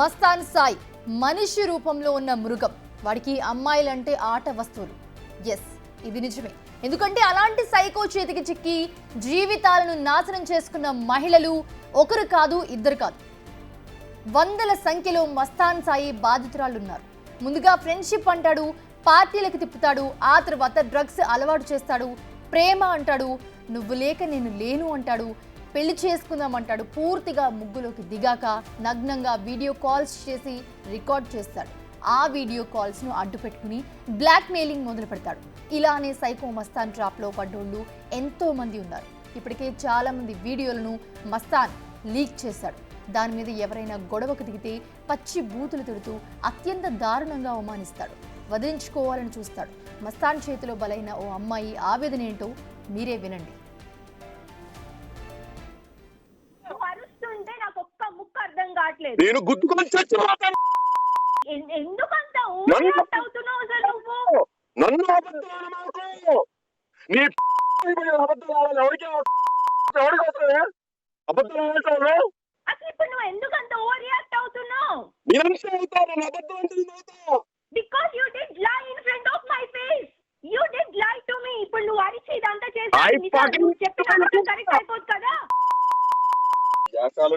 మస్తాన్ సాయి మనిషి రూపంలో ఉన్న మృగం. వాడికి అమ్మాయిలంటే ఆట వస్తువులు. ఎస్, ఇది నిజమే. ఎందుకంటే అలాంటి సైకో చేతికి చిక్కి జీవితాలను నాశనం చేసుకున్న మహిళలు ఒకరు కాదు, ఇద్దరు కాదు, వందల సంఖ్యలో మస్తాన్ సాయి బాధితురాలున్నారు. ముందుగా ఫ్రెండ్షిప్ అంటాడు, పార్టీలకు తిప్పుతాడు, ఆ తర్వాత డ్రగ్స్ అలవాటు చేస్తాడు, ప్రేమ అంటాడు, నువ్వు లేక నేను లేను అంటాడు, పెళ్లి చేసుకుందామంటాడు. పూర్తిగా ముగ్గులోకి దిగాక నగ్నంగా వీడియో కాల్స్ చేసి రికార్డ్ చేస్తాడు. ఆ వీడియో కాల్స్ను అడ్డు పెట్టుకుని బ్లాక్ మెయిలింగ్ మొదలు పెడతాడు. ఇలానే సైకో మస్తాన్ ట్రాప్లో పడ్డోళ్ళు ఎంతో మంది ఉన్నారు. ఇప్పటికే చాలా మంది వీడియోలను మస్తాన్ లీక్ చేశాడు. దాని మీద ఎవరైనా గొడవకు దిగితే పచ్చి బూతులు తిడుతూ అత్యంత దారుణంగా అవమానిస్తాడు. వదిలించుకోవాలని చూస్తాడు. మస్తాన్ చేతిలో బలైన ఓ అమ్మాయి ఆవేదన ఏంటో మీరే వినండి. నేను గుద్దుకొని చచ్చిపోతాను. ఎందుకంత అవుతున్నావు నన్ను అబద్ధాలు మాకు నీ అబద్ధాలు ఎవరికి అవసరమే? అబద్ధాలు ఇప్పుడు నువ్వు ఎందుకంత ఓవర్ రియాక్ట్ అవుతున్నావు? నేనంటే అవుతాను, అబద్ధం అంటే because you did lie in front of my face. You did lie to me. ఇప్పుడు నువ్వు అరిచి ఇదంతా చేసావు, చెప్పినందుకు కరెక్ట్ అయిపోదు కదా.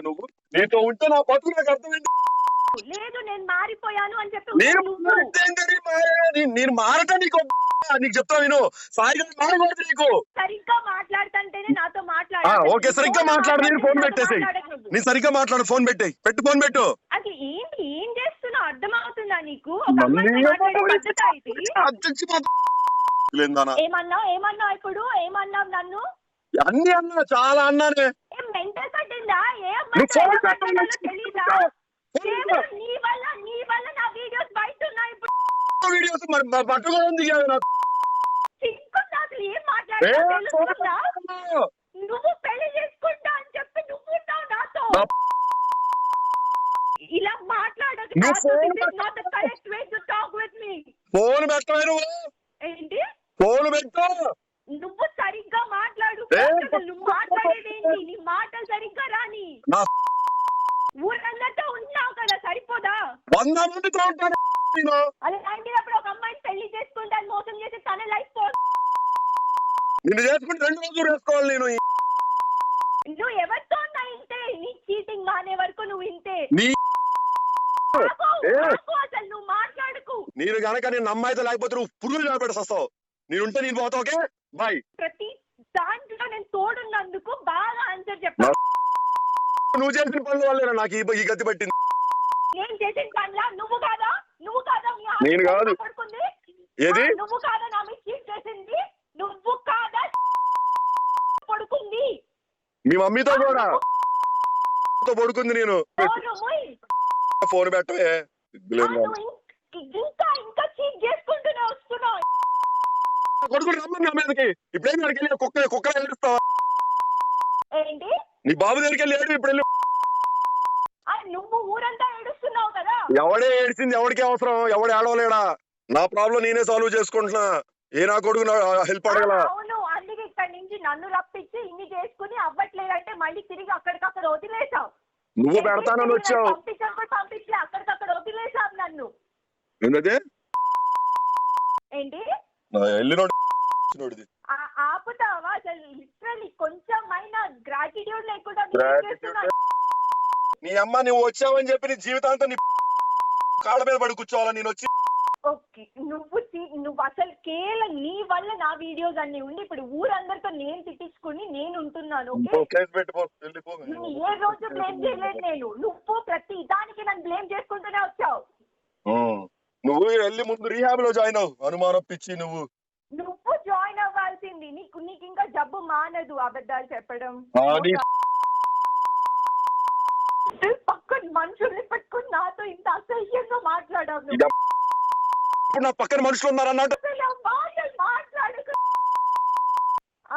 నువ్వు నీతో ఉంటే నా బతుకు నాకు అర్థమైంది. లేదు, నేను మారిపోయాను అని చెప్పి నేను మారటం నీకు చెప్తా. నేను సాయిగా మారకూడదు. నీకు సరిగ్గా మాట్లాడుతుంటేనే నాతో ఓకే, సరిగ్గా మాట్లాడు. నేను ఫోన్ పెట్టేసి నేను సరిగ్గా మాట్లాడు. ఫోన్ పెట్టేయి. ఫోన్ పెట్టు. అది ఏంటి, ఏం చేస్తున్నావు అర్థమవుతుందా నీకు? ఏమన్నావు ఇప్పుడు? ఏమన్నావు నన్ను? అన్ని అన్నా, చాలా అన్నానే. మెంటల్ పట్టిందా? తెలీదా? నీ వల్ల నా వీడియోస్ బయట ఉన్నాయి. వీడియోస్ మరి పట్టుకోవడం దిగాను. అసలు ఏం మాట్లాడుతున్నా? నువ్వు పెళ్లి చేసుకుంటా అని చెప్పి నువ్వు ఉన్నావు నాతో. ఇలా మాట్లాడదు. ఫోన్ పెట్టవే నువ్వు. ఏంటి ఫోన్ పెట్టు. నువ్వు సరిగ్గా మాట్లాడు. నువ్వు మాట్లాడేదేంటి? నీ మాటలు సరిగ్గా రాని. ఊరందరితో ఉన్నావు కదా, సరిపోదా? 100 మందితో ఉంటాను. అలాంటినప్పుడు ఒక అమ్మాయిని పెళ్లి చేసుకుంటాను మోసం చేసి తన లైఫ్ నిన్ను చేసుకుంటే 2 రోజులు వేసుకోవాలి. నేను నువ్వు ఎవరితో ఉన్నా ఇంతే. నీ చీటింగ్ మానే వరకు నువ్వు ఇంతే. అసలు నువ్వు మాట్లాడుకు. నేను గనక నేను అమ్మాయితో లేకపోతే నువ్వు పురుగులు నిలబెట్టి వస్తావు. నేనుంటే నేను పోతా. Okay bye. ప్రతి దాంట్లో నేను తోడున్నందుకు బాగా ఆన్సర్ చెప్పా. నువ్వు చేసిన పనుల వల్ల నాకు ఈ గతి పట్టింది. నేను చేసిన పనులా? నువ్వు కాదా? నేను కాదు. ఏది? నువ్వు కాదా నా మీద చీట్ చేసింది? నువ్వు కాదా పడుకుంది? మీ మమ్మీతో కూడా పడుకుంది. నేను ఫోన్ పెట్టవే. ఇంకా చీట్ చేసుకుంటూనే వస్తున్నావు. కొడుకుని రమ్మని నా మీదకి. ఇప్పుడేం అక్కడికి వెళ్ళి కుక్క ఏడుస్తావా? ఏంటి? నీ బాబు దగ్గరికి వెళ్ళి ఏడు. ఇప్పుడు వెళ్ళి నువ్వు ఊరంతా ఏడుస్తున్నావు కదా. ఎవడే ఏడిచింది? ఎవరికి అవసరం? ఎవడు ఏడవలేడా? నా ప్రాబ్లం నేనే సాల్వ్ చేసుకుంటున్నా. ఏ నా కొడుకు హెల్ప్ అడగల. అవును, అందుకే ఇక్కడ నుంచి నన్ను రప్పించి ఇన్ని చేసుకుని అవ్వట్లేదంటే మళ్ళీ తిరిగి అక్కడికక్కడ వదిలేసావు. నువ్వు పెడతానని వచ్చావు. పంపించి అక్కడికక్కడ వదిలేసావు నన్ను. ఏంటది? ఏంటి? వెళ్ళినోడిది ఆపుతావా? అసలు లిటరల్లీ కొంచెమైనా గ్రాటిట్యూడ్ లేకుండా నీ అమ్మ నువ్వు వచ్చావని చెప్పి నీ జీవితాంతం నీ కాళ్ళ మీద పడి కూర్చోవాలా? నేను వచ్చి ఓకే, నువ్వు అసలు కేవలం నీ వల్ల నా వీడియోస్ అన్ని ఉండి ఇప్పుడు ఊరందరితో నేను తిట్టించుకుని నేను ఉంటున్నాను. నువ్వు ఏ రోజు బ్లేమ్ చేయలేదు. నేను నువ్వు ప్రతి దానికి నన్ను బ్లేమ్ చేసుకుంటూనే వచ్చావు. నువ్వు వెళ్ళి ముందు రీహాబ్ లో జాయిన్ అవ్వు. అనుమానం పిచ్చి. నువ్వు జాయిన్ అవ్వాల్సింది. నీకు ఇంకా జబ్బు మానదు అబద్ధాలు చెప్పడం. పక్కన మనుషుల్ని పెట్టుకుని నాతో ఇంత అసహ్యంగా మాట్లాడావు. ఇప్పుడు నా పక్కన మనుషులు ఉన్నారన్నట్టు మాట్లాడకు.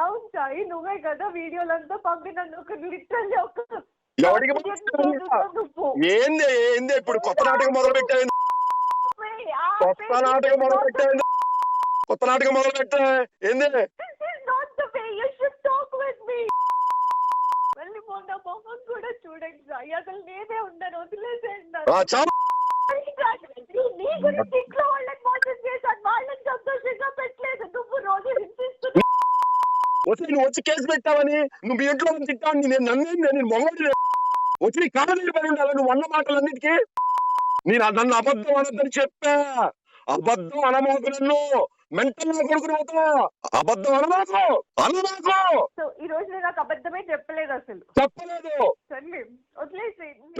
అవును సాయి, నువ్వే కదా వీడియోలంతా పంపినందుకు లిటరల్లీ ఏంది ఏంది ఇప్పుడు కొత్త నాటకం మొదలు పెట్టాయి. కొత్త నాటకం మొదలు పెట్టా ఏంది? వెళ్ళి మొన్న మొహం కూడా చూడండి సాయి, అసలు నేనే ఉన్నాను, వదిలేసేయండి ఆ, చాలు. నీ గురించి ఇంట్లో వాళ్ళని మోసం చేశాను, వాళ్ళని సంతోషంగా పెట్టలేదు, నువ్వు రోజు హింసిస్తున్నావు. వచ్చి నువ్వు వచ్చి కేసు పెట్టావని నువ్వు మీ ఇంట్లో తిట్టావని నేను మొగోడిని వచ్చి నీ కాళ్ళ దగ్గర పడి ఉండాలి. నువ్వు అన్న మాటలన్నిటికీ నన్ను అబద్ధం అనొద్దని చెప్పా. అబద్ధం అనమాకు, నన్ను మెంటల్ నా కొడుకుని అవుతా. అబద్ధం అనమాకు. సో ఈ రోజు నేను నాకు అబద్ధమే చెప్పలేదు అసలు. చెప్పలేదు. సర్లే వదిలేసేయండి.